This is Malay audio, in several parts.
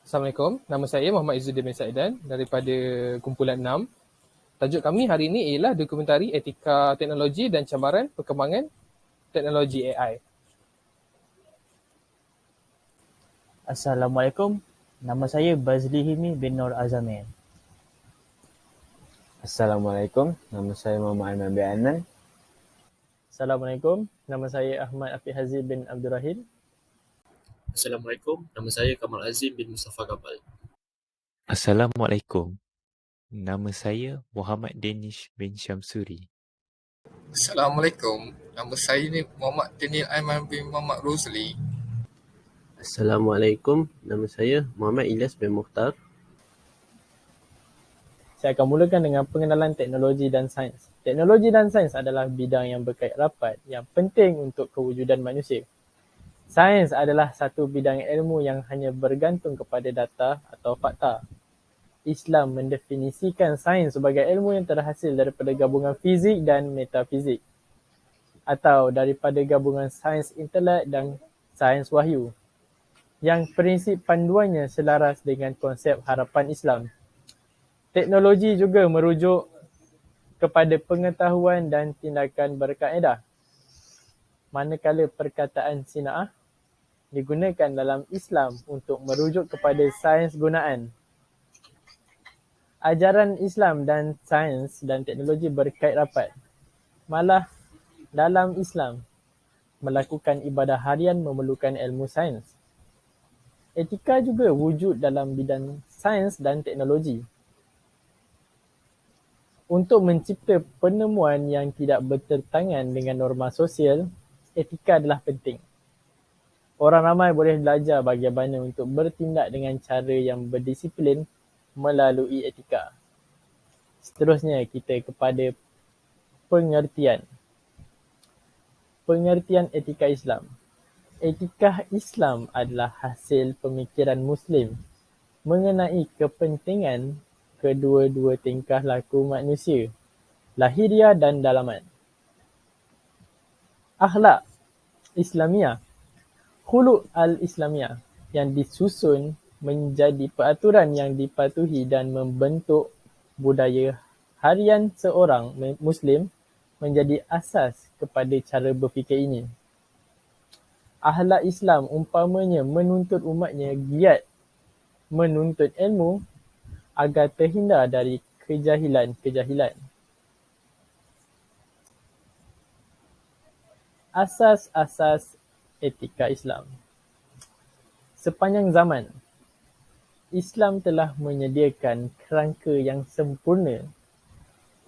Assalamualaikum, nama saya Muhammad Izzuddin bin Saidan daripada kumpulan 6. Tajuk kami hari ini ialah dokumentari etika teknologi dan cabaran perkembangan teknologi AI. Assalamualaikum, nama saya Bazli Hilmi bin Nur Azamin. Assalamualaikum, nama saya Muhammad Aiman bin Anan. Assalamualaikum, nama saya Ahmad Afiq Haziq bin Abdul Rahim. Assalamualaikum, nama saya Kamal Azim bin Mustafa Gabal. Assalamualaikum, nama saya Muhammad Danish bin Syamsuri. Assalamualaikum, nama saya ni Muhammad Daniel Aiman bin Muhammad Rosli. Assalamualaikum, nama saya Muhammad Ilyas bin Mukhtar. Saya akan mulakan dengan pengenalan teknologi dan sains. Teknologi dan sains adalah bidang yang berkait rapat yang penting untuk kewujudan manusia. Sains adalah satu bidang ilmu yang hanya bergantung kepada data atau fakta. Islam mendefinisikan sains sebagai ilmu yang terhasil daripada gabungan fizik dan metafizik, atau daripada gabungan sains intelek dan sains wahyu, yang prinsip panduannya selaras dengan konsep harapan Islam. Teknologi juga merujuk kepada pengetahuan dan tindakan berkaedah, manakala perkataan sina'ah digunakan dalam Islam untuk merujuk kepada sains gunaan. Ajaran Islam dan sains dan teknologi berkait rapat. Malah dalam Islam, melakukan ibadah harian memerlukan ilmu sains. Etika juga wujud dalam bidang sains dan teknologi. Untuk mencipta penemuan yang tidak bertentangan dengan norma sosial, etika adalah penting. Orang ramai boleh belajar bagaimana untuk bertindak dengan cara yang berdisiplin melalui etika. Seterusnya kita kepada pengertian. Pengertian etika Islam. Etika Islam adalah hasil pemikiran Muslim mengenai kepentingan kedua-dua tingkah laku manusia, lahiriah dan dalaman. Akhlak Islamiah, khuluq al-Islamiah yang disusun menjadi peraturan yang dipatuhi dan membentuk budaya harian seorang Muslim menjadi asas kepada cara berfikir ini. Akhlak Islam umpamanya menuntut umatnya giat menuntut ilmu agar terhindar dari kejahilan-kejahilan. Asas-asas etika Islam. Sepanjang zaman, Islam telah menyediakan kerangka yang sempurna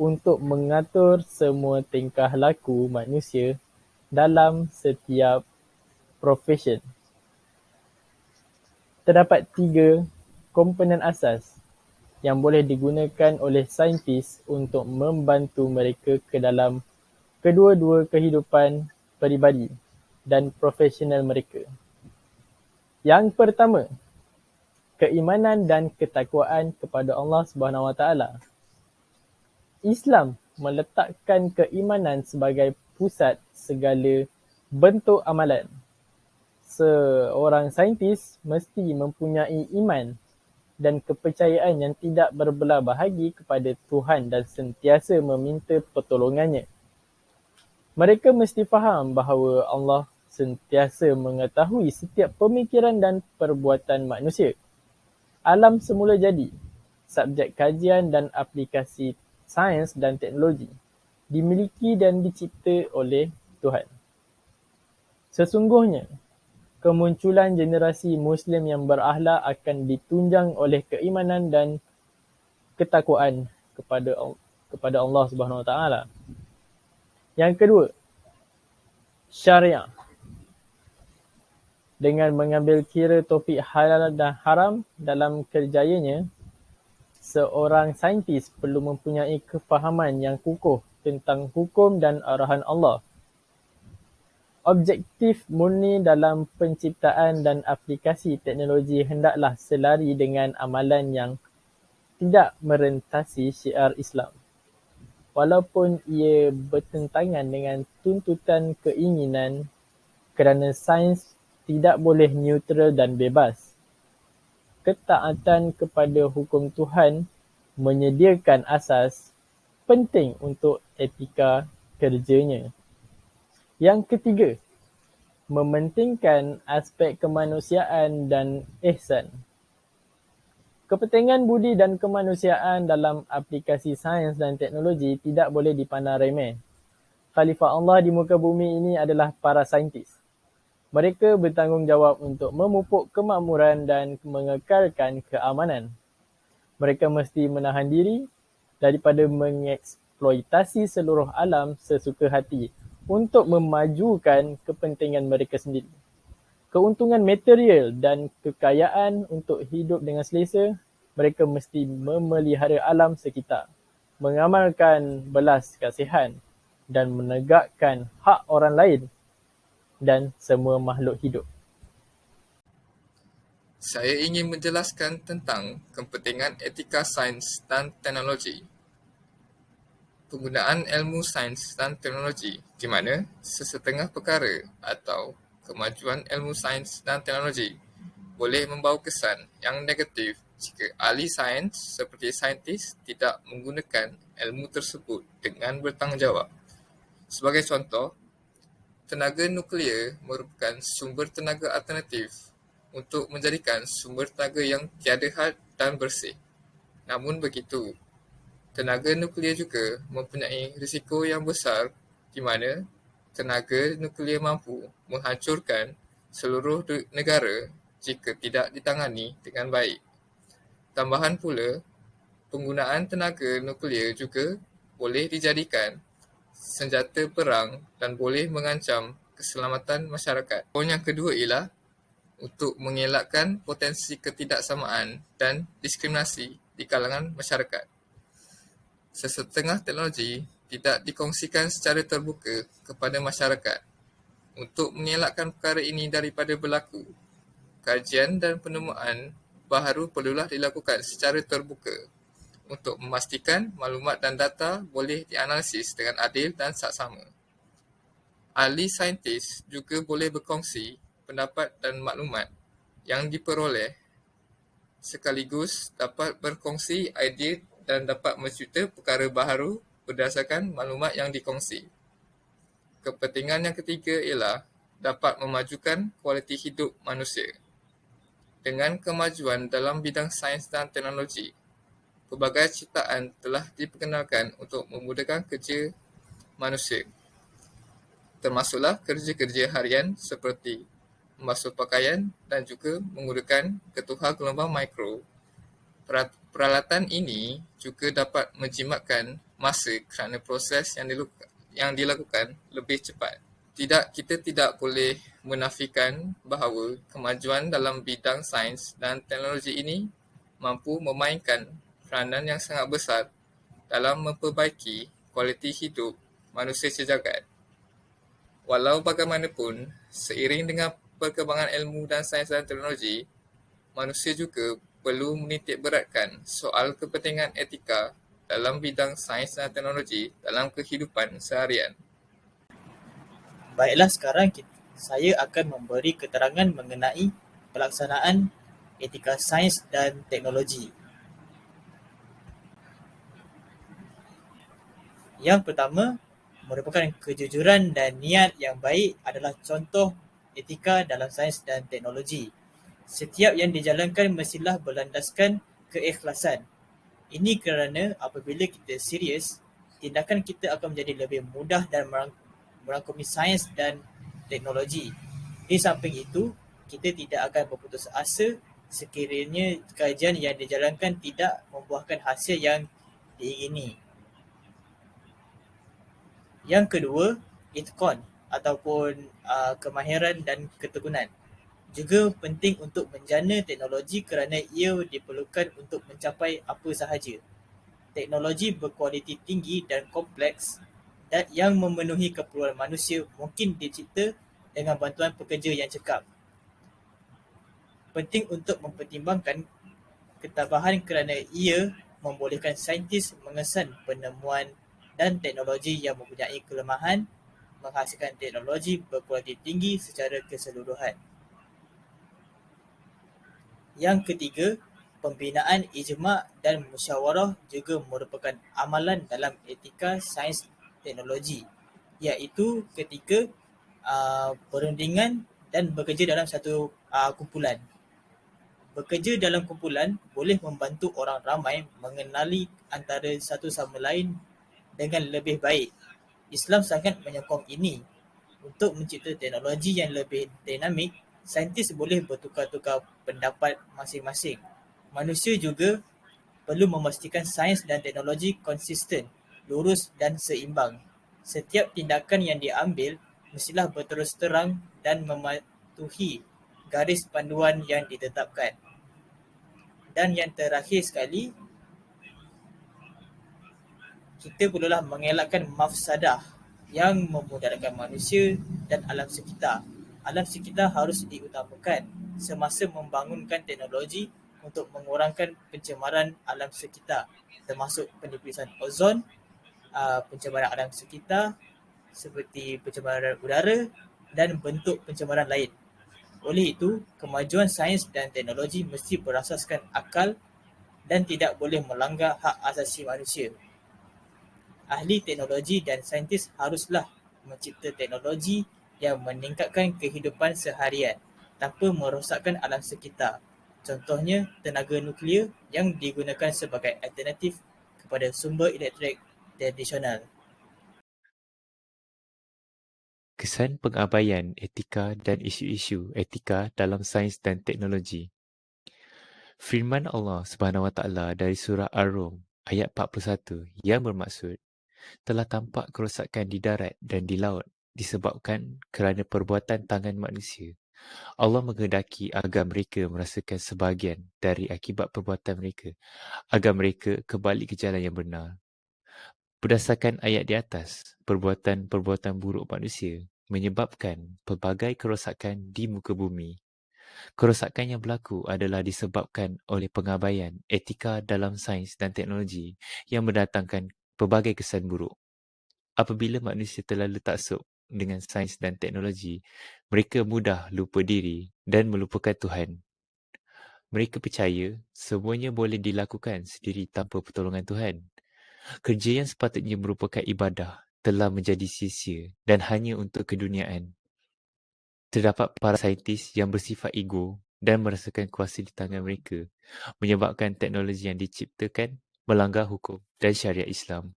untuk mengatur semua tingkah laku manusia dalam setiap profession. Terdapat 3 komponen asas yang boleh digunakan oleh saintis untuk membantu mereka ke dalam kedua-dua kehidupan peribadi dan profesional mereka. Yang pertama, keimanan dan ketakwaan kepada Allah SWT. Islam meletakkan keimanan sebagai pusat segala bentuk amalan. Seorang saintis mesti mempunyai iman dan kepercayaan yang tidak berbelah bahagi kepada Tuhan dan sentiasa meminta pertolongannya. Mereka mesti faham bahawa Allah sentiasa mengetahui setiap pemikiran dan perbuatan manusia. Alam semula jadi, subjek kajian dan aplikasi sains dan teknologi, dimiliki dan dicipta oleh Tuhan. Sesungguhnya, kemunculan generasi Muslim yang berakhlak akan ditunjang oleh keimanan dan ketakwaan kepada Allah SWT. Yang kedua, syariah. Dengan mengambil kira topik halal dan haram dalam kerjayanya, seorang saintis perlu mempunyai kefahaman yang kukuh tentang hukum dan arahan Allah. Objektif murni dalam penciptaan dan aplikasi teknologi hendaklah selari dengan amalan yang tidak merentasi syiar Islam. Walaupun ia bertentangan dengan tuntutan keinginan, kerana sains tidak boleh neutral dan bebas. ketaatan kepada hukum Tuhan menyediakan asas penting untuk etika kerjanya. Yang ketiga, mementingkan aspek kemanusiaan dan ihsan. Kepentingan budi dan kemanusiaan dalam aplikasi sains dan teknologi tidak boleh dipandang remeh. Khalifah Allah di muka bumi ini adalah para saintis. Mereka bertanggungjawab untuk memupuk kemakmuran dan mengekalkan keamanan. Mereka mesti menahan diri daripada mengeksploitasi seluruh alam sesuka hati untuk memajukan kepentingan mereka sendiri. Keuntungan material dan kekayaan untuk hidup dengan selesa, mereka mesti memelihara alam sekitar, mengamalkan belas kasihan dan menegakkan hak orang lain dan semua makhluk hidup. Saya ingin menjelaskan tentang kepentingan etika sains dan teknologi. Penggunaan ilmu sains dan teknologi di mana sesetengah perkara atau kemajuan ilmu sains dan teknologi boleh membawa kesan yang negatif jika ahli sains seperti saintis tidak menggunakan ilmu tersebut dengan bertanggungjawab. Sebagai contoh, tenaga nuklear merupakan sumber tenaga alternatif untuk menjadikan sumber tenaga yang tiada had dan bersih. Namun begitu, tenaga nuklear juga mempunyai risiko yang besar di mana tenaga nuklear mampu menghancurkan seluruh negara jika tidak ditangani dengan baik. Tambahan pula, penggunaan tenaga nuklear juga boleh dijadikan senjata perang dan boleh mengancam keselamatan masyarakat. Poin yang kedua ialah untuk mengelakkan potensi ketidaksamaan dan diskriminasi di kalangan masyarakat. Sesetengah teknologi tidak dikongsikan secara terbuka kepada masyarakat. Untuk mengelakkan perkara ini daripada berlaku, kajian dan penemuan baharu perlulah dilakukan secara terbuka untuk memastikan maklumat dan data boleh dianalisis dengan adil dan saksama. Ahli saintis juga boleh berkongsi pendapat dan maklumat yang diperoleh sekaligus dapat berkongsi idea dan dapat mencipta perkara baharu berdasarkan maklumat yang dikongsi. Kepentingan yang ketiga ialah dapat memajukan kualiti hidup manusia. Dengan kemajuan dalam bidang sains dan teknologi, pelbagai ciptaan telah diperkenalkan untuk memudahkan kerja manusia, termasuklah kerja-kerja harian seperti membasuh pakaian dan juga menggunakan ketuhar gelombang mikro. Peralatan ini juga dapat menjimatkan masa kerana proses yang dilakukan lebih cepat. Kita tidak boleh menafikan bahawa kemajuan dalam bidang sains dan teknologi ini mampu memainkan peranan yang sangat besar dalam memperbaiki kualiti hidup manusia sejagat. Walau bagaimanapun, seiring dengan perkembangan ilmu dan sains dan teknologi, manusia juga perlu menitik beratkan soal kepentingan etika dalam bidang sains dan teknologi dalam kehidupan seharian. Baiklah, sekarang saya akan memberi keterangan mengenai pelaksanaan etika sains dan teknologi. Yang pertama, merupakan kejujuran dan niat yang baik adalah contoh etika dalam sains dan teknologi. Setiap yang dijalankan mestilah berlandaskan keikhlasan. Ini kerana apabila kita serius, tindakan kita akan menjadi lebih mudah dan merangkumi sains dan teknologi. Di samping itu, kita tidak akan berputus asa sekiranya kajian yang dijalankan tidak membuahkan hasil yang diingini. Yang kedua, itqan ataupun kemahiran dan ketekunan. Juga penting untuk menjana teknologi kerana ia diperlukan untuk mencapai apa sahaja. Teknologi berkualiti tinggi dan kompleks dan yang memenuhi keperluan manusia mungkin dicipta dengan bantuan pekerja yang cekap. Penting untuk mempertimbangkan ketabahan kerana ia membolehkan saintis mengesan penemuan dan teknologi yang mempunyai kelemahan, menghasilkan teknologi berkualiti tinggi secara keseluruhan. Yang ketiga, pembinaan ijma' dan musyawarah juga merupakan amalan dalam etika sains teknologi, iaitu ketika perundingan dan bekerja dalam satu kumpulan. Bekerja dalam kumpulan boleh membantu orang ramai mengenali antara satu sama lain dengan lebih baik. Islam sangat menyokong ini. Untuk mencipta teknologi yang lebih dinamik, saintis boleh bertukar-tukar pendapat masing-masing. Manusia juga perlu memastikan sains dan teknologi konsisten, lurus dan seimbang. Setiap tindakan yang diambil mestilah berterus terang dan mematuhi garis panduan yang ditetapkan. Dan yang terakhir sekali, kita perlulah mengelakkan mafsadah yang memudaratkan manusia dan alam sekitar. Alam sekitar harus diutamakan semasa membangunkan teknologi untuk mengurangkan pencemaran alam sekitar, termasuk penipisan ozon, pencemaran alam sekitar seperti pencemaran udara dan bentuk pencemaran lain. Oleh itu, kemajuan sains dan teknologi mesti berasaskan akal dan tidak boleh melanggar hak asasi manusia. Ahli teknologi dan saintis haruslah mencipta teknologi yang meningkatkan kehidupan seharian tanpa merosakkan alam sekitar. Contohnya, tenaga nuklear yang digunakan sebagai alternatif kepada sumber elektrik tradisional. Kesan pengabaian etika dan isu-isu etika dalam sains dan teknologi. Firman Allah Subhanahu Wa Taala dari surah Ar-Rum ayat 41 yang bermaksud, telah tampak kerosakan di darat dan di laut disebabkan kerana perbuatan tangan manusia. Allah menghendaki agar mereka merasakan sebahagian dari akibat perbuatan mereka, agar mereka kembali ke jalan yang benar. Berdasarkan ayat di atas, perbuatan-perbuatan buruk manusia menyebabkan pelbagai kerosakan di muka bumi. Kerosakan yang berlaku adalah disebabkan oleh pengabaian etika dalam sains dan teknologi yang mendatangkan pelbagai kesan buruk. Apabila manusia terlalu taksub dengan sains dan teknologi, mereka mudah lupa diri dan melupakan Tuhan. Mereka percaya semuanya boleh dilakukan sendiri tanpa pertolongan Tuhan. Kerja yang sepatutnya merupakan ibadah telah menjadi sia-sia dan hanya untuk keduniaan. Terdapat para saintis yang bersifat ego dan merasakan kuasa di tangan mereka, menyebabkan teknologi yang diciptakan melanggar hukum dan syariat Islam.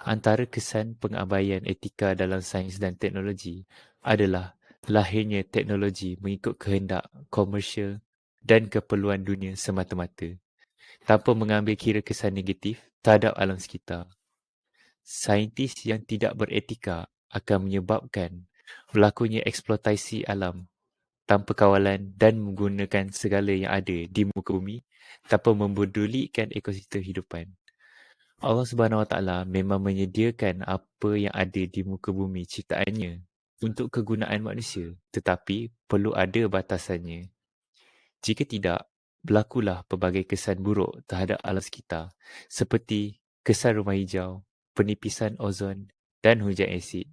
Antara kesan pengabaian etika dalam sains dan teknologi adalah lahirnya teknologi mengikut kehendak komersial dan keperluan dunia semata-mata, tanpa mengambil kira kesan negatif terhadap alam sekitar. Saintis yang tidak beretika akan menyebabkan berlakunya eksploitasi alam tanpa kawalan dan menggunakan segala yang ada di muka bumi tanpa mempedulikan ekosistem hidupan. Allah Subhanahu Wa Taala memang menyediakan apa yang ada di muka bumi ciptaannya untuk kegunaan manusia, tetapi perlu ada batasannya. Jika tidak, berlakulah pelbagai kesan buruk terhadap alam sekitar seperti kesan rumah hijau, penipisan ozon dan hujan asid.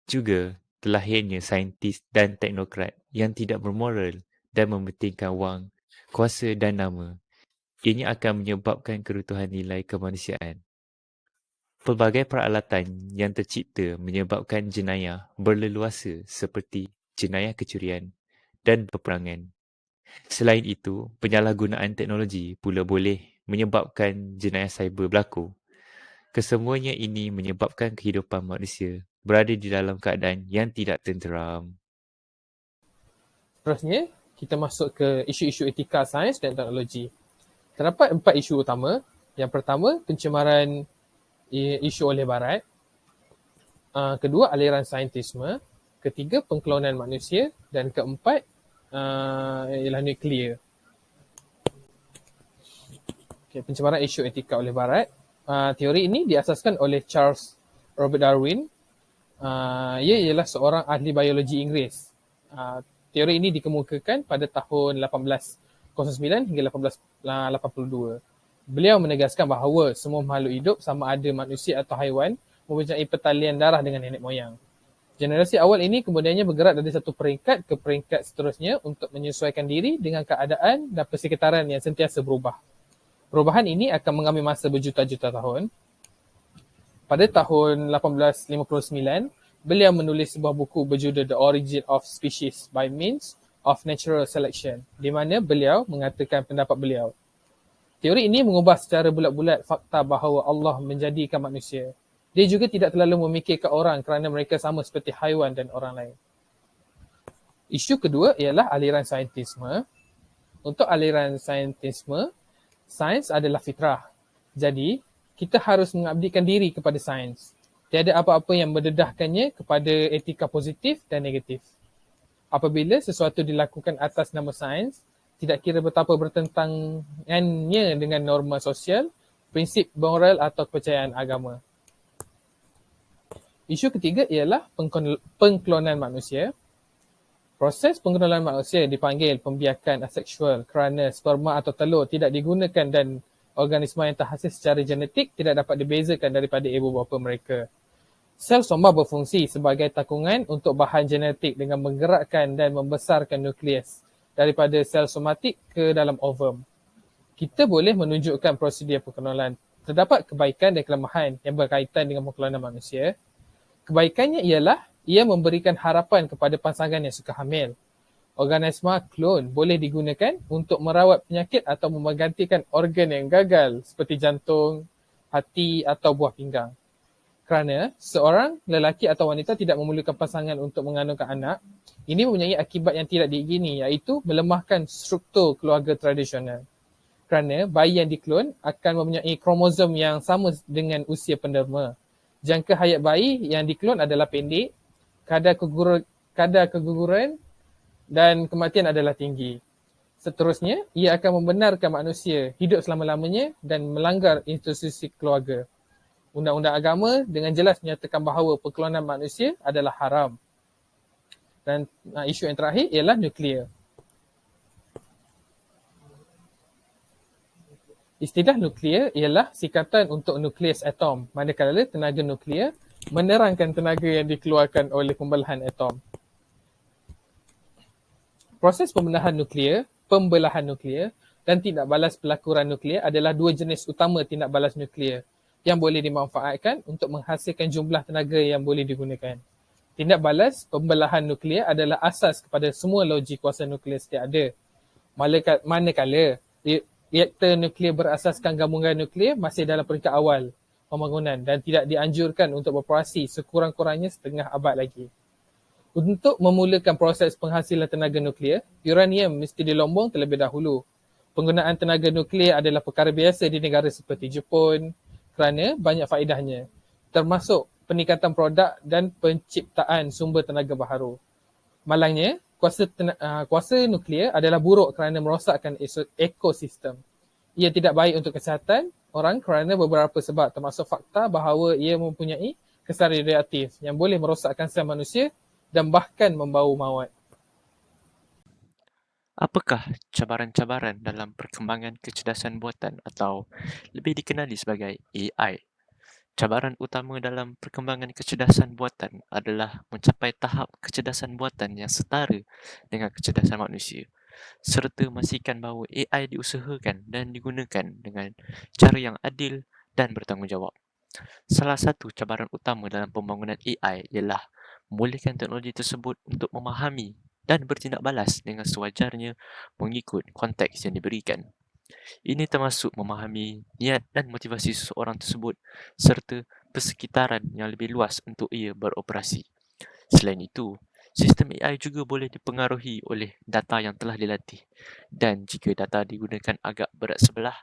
Juga terlahirnya saintis dan teknokrat yang tidak bermoral dan mementingkan wang, kuasa dan nama. Ini akan menyebabkan keruntuhan nilai kemanusiaan. Pelbagai peralatan yang tercipta menyebabkan jenayah berleluasa seperti jenayah kecurian dan peperangan. Selain itu, penyalahgunaan teknologi pula boleh menyebabkan jenayah cyber berlaku. Kesemuanya ini menyebabkan kehidupan manusia berada di dalam keadaan yang tidak tenteram. Seterusnya, kita masuk ke isu-isu etika sains dan teknologi. Terdapat 4 isu utama. Yang pertama, pencemaran isu oleh barat. Kedua, aliran saintisme. Ketiga, pengklonan manusia. Dan keempat, ialah nuklear. Okay, pencemaran isu etika oleh barat. Teori ini diasaskan oleh Charles Robert Darwin. Ia ialah seorang ahli biologi Inggeris. Teori ini dikemukakan pada tahun 1809 hingga 1882. Beliau menegaskan bahawa semua makhluk hidup, sama ada manusia atau haiwan, mempunyai pertalian darah dengan nenek moyang. Generasi awal ini kemudiannya bergerak dari satu peringkat ke peringkat seterusnya untuk menyesuaikan diri dengan keadaan dan persekitaran yang sentiasa berubah. Perubahan ini akan mengambil masa berjuta-juta tahun. Pada tahun 1859, beliau menulis sebuah buku berjudul The Origin of Species by Means of Natural Selection, di mana beliau mengatakan pendapat beliau. Teori ini mengubah secara bulat-bulat fakta bahawa Allah menjadikan manusia. Dia juga tidak terlalu memikirkan orang kerana mereka sama seperti haiwan dan orang lain. Isu kedua ialah aliran saintisme. Untuk aliran saintisme, sains adalah fitrah. Jadi, kita harus mengabdikan diri kepada sains. Tiada apa-apa yang mendedahkannya kepada etika positif dan negatif. Apabila sesuatu dilakukan atas nama sains, tidak kira betapa bertentangannya dengan norma sosial, prinsip moral atau kepercayaan agama. Isu ketiga ialah pengklonan manusia. Proses pengklonan manusia dipanggil pembiakan aseksual kerana sperma atau telur tidak digunakan dan organisma yang terhasil secara genetik tidak dapat dibezakan daripada ibu bapa mereka. Sel soma berfungsi sebagai takungan untuk bahan genetik dengan menggerakkan dan membesarkan nukleus daripada sel somatik ke dalam ovum. Kita boleh menunjukkan prosedur pengklonan. Terdapat kebaikan dan kelemahan yang berkaitan dengan pengklonan manusia. Kebaikannya ialah ia memberikan harapan kepada pasangan yang suka hamil. Organisma klon boleh digunakan untuk merawat penyakit atau menggantikan organ yang gagal seperti jantung, hati atau buah pinggang. Kerana seorang lelaki atau wanita tidak memerlukan pasangan untuk mengandungkan anak, ini mempunyai akibat yang tidak diingini iaitu melemahkan struktur keluarga tradisional. Kerana bayi yang diklon akan mempunyai kromosom yang sama dengan usia penderma. Jangka hayat bayi yang diklon adalah pendek, kadar keguguran dan kematian adalah tinggi. Seterusnya, ia akan membenarkan manusia hidup selama-lamanya dan melanggar institusi keluarga. Undang-undang agama dengan jelas menyatakan bahawa pengklonan manusia adalah haram. Dan isu yang terakhir ialah nuklear. Istilah nuklear ialah singkatan untuk nukleus atom, manakala tenaga nuklear menerangkan tenaga yang dikeluarkan oleh pembelahan atom. Proses pembelahan nuklear dan tindak balas pelakuran nuklear adalah dua jenis utama tindak balas nuklear yang boleh dimanfaatkan untuk menghasilkan jumlah tenaga yang boleh digunakan. Tindak balas pembelahan nuklear adalah asas kepada semua logik kuasa nuklear setiap ada. Manakala reaktor nuklear berasaskan gabungan nuklear masih dalam peringkat awal pembangunan dan tidak dianjurkan untuk beroperasi sekurang-kurangnya setengah abad lagi. Untuk memulakan proses penghasilan tenaga nuklear, uranium mesti dilombong terlebih dahulu. Penggunaan tenaga nuklear adalah perkara biasa di negara seperti Jepun kerana banyak faedahnya, termasuk peningkatan produk dan penciptaan sumber tenaga baharu. Malangnya, kuasa nuklear adalah buruk kerana merosakkan ekosistem. Ia tidak baik untuk kesihatan orang kerana beberapa sebab, termasuk fakta bahawa ia mempunyai kesan radioaktif yang boleh merosakkan sel manusia dan bahkan membau maut. Apakah cabaran-cabaran dalam perkembangan kecerdasan buatan atau lebih dikenali sebagai AI? Cabaran utama dalam perkembangan kecerdasan buatan adalah mencapai tahap kecerdasan buatan yang setara dengan kecerdasan manusia, serta memastikan bahawa AI diusahakan dan digunakan dengan cara yang adil dan bertanggungjawab. Salah satu cabaran utama dalam pembangunan AI ialah membolehkan teknologi tersebut untuk memahami dan bertindak balas dengan sewajarnya mengikut konteks yang diberikan. Ini termasuk memahami niat dan motivasi seseorang tersebut serta persekitaran yang lebih luas untuk ia beroperasi. Selain itu, sistem AI juga boleh dipengaruhi oleh data yang telah dilatih dan jika data digunakan agak berat sebelah,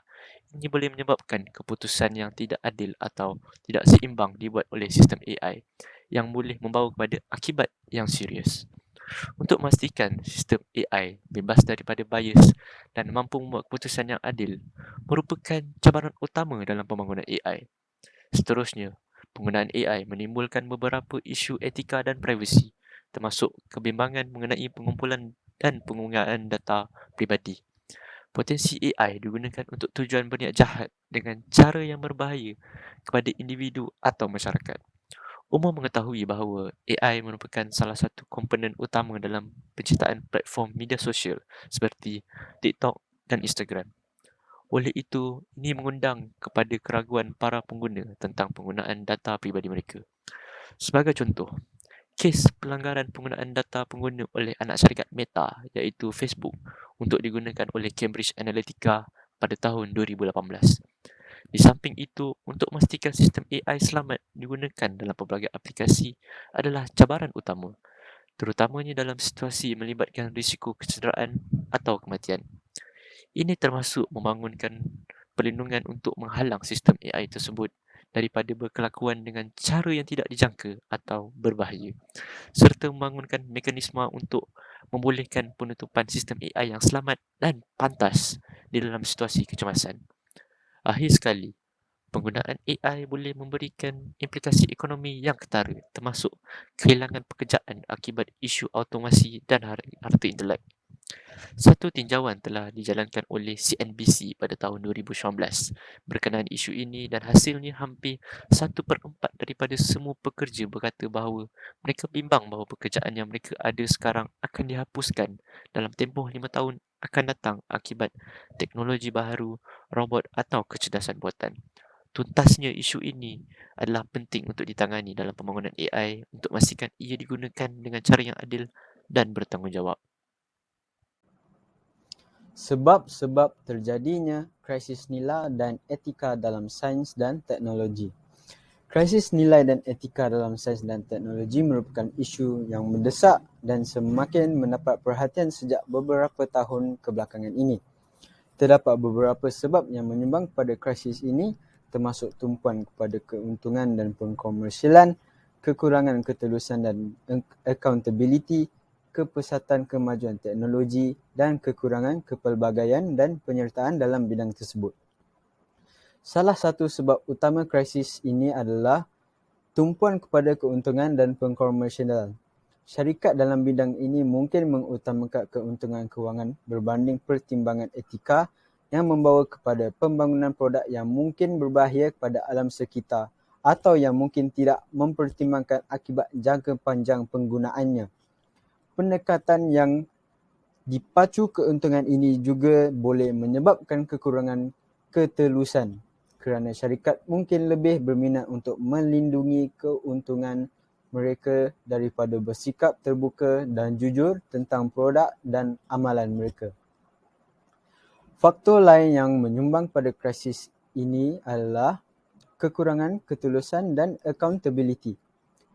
ini boleh menyebabkan keputusan yang tidak adil atau tidak seimbang dibuat oleh sistem AI yang boleh membawa kepada akibat yang serius. Untuk memastikan sistem AI bebas daripada bias dan mampu membuat keputusan yang adil merupakan cabaran utama dalam pembangunan AI. Seterusnya, penggunaan AI menimbulkan beberapa isu etika dan privasi, termasuk kebimbangan mengenai pengumpulan dan penggunaan data pribadi. Potensi AI digunakan untuk tujuan berniat jahat dengan cara yang berbahaya kepada individu atau masyarakat. Umum mengetahui bahawa AI merupakan salah satu komponen utama dalam penciptaan platform media sosial seperti TikTok dan Instagram. Oleh itu, ini mengundang kepada keraguan para pengguna tentang penggunaan data pribadi mereka. Sebagai contoh, kes pelanggaran penggunaan data pengguna oleh anak syarikat Meta iaitu Facebook untuk digunakan oleh Cambridge Analytica pada tahun 2018. Di samping itu, untuk memastikan sistem AI selamat digunakan dalam pelbagai aplikasi adalah cabaran utama, terutamanya dalam situasi melibatkan risiko kecederaan atau kematian. Ini termasuk membangunkan perlindungan untuk menghalang sistem AI tersebut daripada berkelakuan dengan cara yang tidak dijangka atau berbahaya, serta membangunkan mekanisme untuk membolehkan penutupan sistem AI yang selamat dan pantas di dalam situasi kecemasan. Akhir sekali, penggunaan AI boleh memberikan implikasi ekonomi yang ketara, termasuk kehilangan pekerjaan akibat isu automasi dan harta intelek. Satu tinjauan telah dijalankan oleh CNBC pada tahun 2019 berkenaan isu ini dan hasilnya hampir 1/4 daripada semua pekerja berkata bahawa mereka bimbang bahawa pekerjaan yang mereka ada sekarang akan dihapuskan dalam tempoh 5 tahun akan datang akibat teknologi baharu, robot atau kecerdasan buatan. Tuntasnya isu ini adalah penting untuk ditangani dalam pembangunan AI untuk memastikan ia digunakan dengan cara yang adil dan bertanggungjawab. Sebab-sebab terjadinya krisis nilai dan etika dalam sains dan teknologi. Krisis nilai dan etika dalam sains dan teknologi merupakan isu yang mendesak dan semakin mendapat perhatian sejak beberapa tahun kebelakangan ini. Terdapat beberapa sebab yang menyumbang kepada krisis ini, termasuk tumpuan kepada keuntungan dan pengkomersialan, kekurangan ketulusan dan accountability, kepesatan kemajuan teknologi dan kekurangan kepelbagaian dan penyertaan dalam bidang tersebut. Salah satu sebab utama krisis ini adalah tumpuan kepada keuntungan dan pengkomersialan. Syarikat dalam bidang ini mungkin mengutamakan keuntungan kewangan berbanding pertimbangan etika yang membawa kepada pembangunan produk yang mungkin berbahaya kepada alam sekitar atau yang mungkin tidak mempertimbangkan akibat jangka panjang penggunaannya. Pendekatan yang dipacu keuntungan ini juga boleh menyebabkan kekurangan ketelusan kerana syarikat mungkin lebih berminat untuk melindungi keuntungan mereka daripada bersikap terbuka dan jujur tentang produk dan amalan mereka. Faktor lain yang menyumbang pada krisis ini adalah kekurangan ketulusan dan accountability.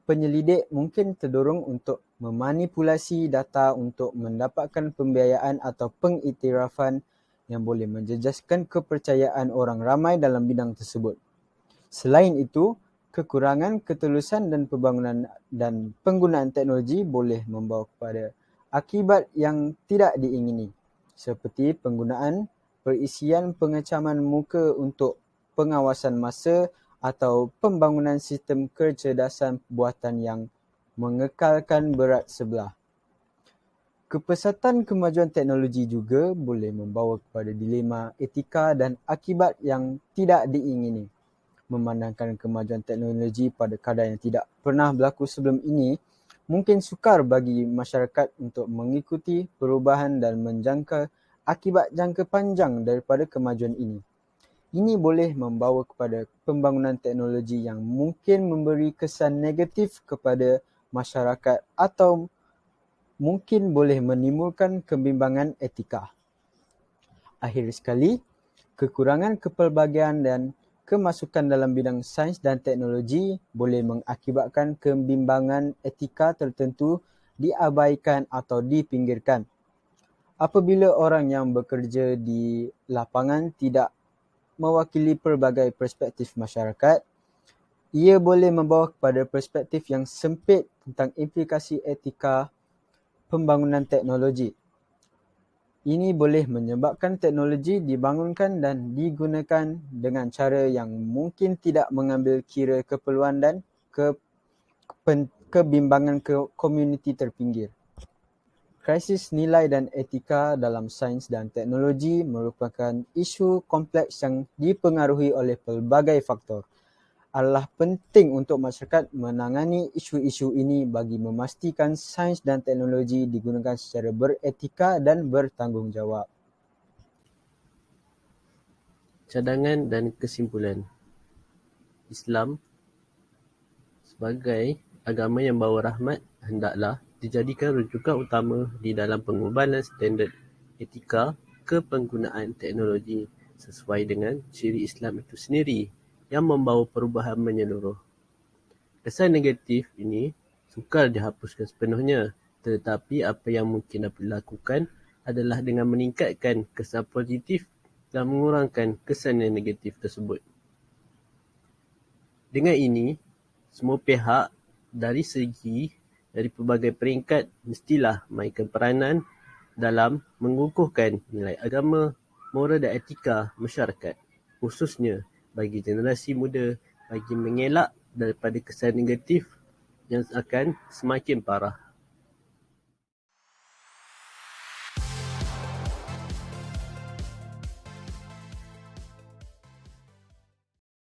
Penyelidik mungkin terdorong untuk memanipulasi data untuk mendapatkan pembiayaan atau pengiktirafan yang boleh menjejaskan kepercayaan orang ramai dalam bidang tersebut. Selain itu, kekurangan ketulusan dan pembangunan dan penggunaan teknologi boleh membawa kepada akibat yang tidak diingini, seperti penggunaan perisian pengecaman muka untuk pengawasan masa atau pembangunan sistem kecerdasan buatan yang mengekalkan berat sebelah. Kepesatan kemajuan teknologi juga boleh membawa kepada dilema etika dan akibat yang tidak diingini. Memandangkan kemajuan teknologi pada kadar yang tidak pernah berlaku sebelum ini, mungkin sukar bagi masyarakat untuk mengikuti perubahan dan menjangka akibat jangka panjang daripada kemajuan ini. Ini boleh membawa kepada pembangunan teknologi yang mungkin memberi kesan negatif kepada masyarakat atau mungkin boleh menimbulkan kebimbangan etika. Akhir sekali, kekurangan kepelbagaian dan kemasukan dalam bidang sains dan teknologi boleh mengakibatkan kebimbangan etika tertentu diabaikan atau dipinggirkan. Apabila orang yang bekerja di lapangan tidak mewakili pelbagai perspektif masyarakat, ia boleh membawa kepada perspektif yang sempit tentang implikasi etika pembangunan teknologi. Ini boleh menyebabkan teknologi dibangunkan dan digunakan dengan cara yang mungkin tidak mengambil kira keperluan dan kebimbangan komuniti terpinggir. Krisis nilai dan etika dalam sains dan teknologi merupakan isu kompleks yang dipengaruhi oleh pelbagai faktor. adalah penting untuk masyarakat menangani isu-isu ini bagi memastikan sains dan teknologi digunakan secara beretika dan bertanggungjawab. Cadangan dan kesimpulan. Islam sebagai agama yang bawa rahmat hendaklah dijadikan rujukan utama di dalam pengubahan standard etika kepenggunaan teknologi sesuai dengan ciri Islam itu sendiri yang membawa perubahan menyeluruh. Kesan negatif ini sukar dihapuskan sepenuhnya, tetapi apa yang mungkin dapat dilakukan adalah dengan meningkatkan kesan positif dan mengurangkan kesan yang negatif tersebut. Dengan ini, semua pihak dari pelbagai peringkat mestilah mainkan peranan dalam mengukuhkan nilai agama, moral dan etika masyarakat, khususnya bagi generasi muda bagi mengelak daripada kesan negatif yang akan semakin parah.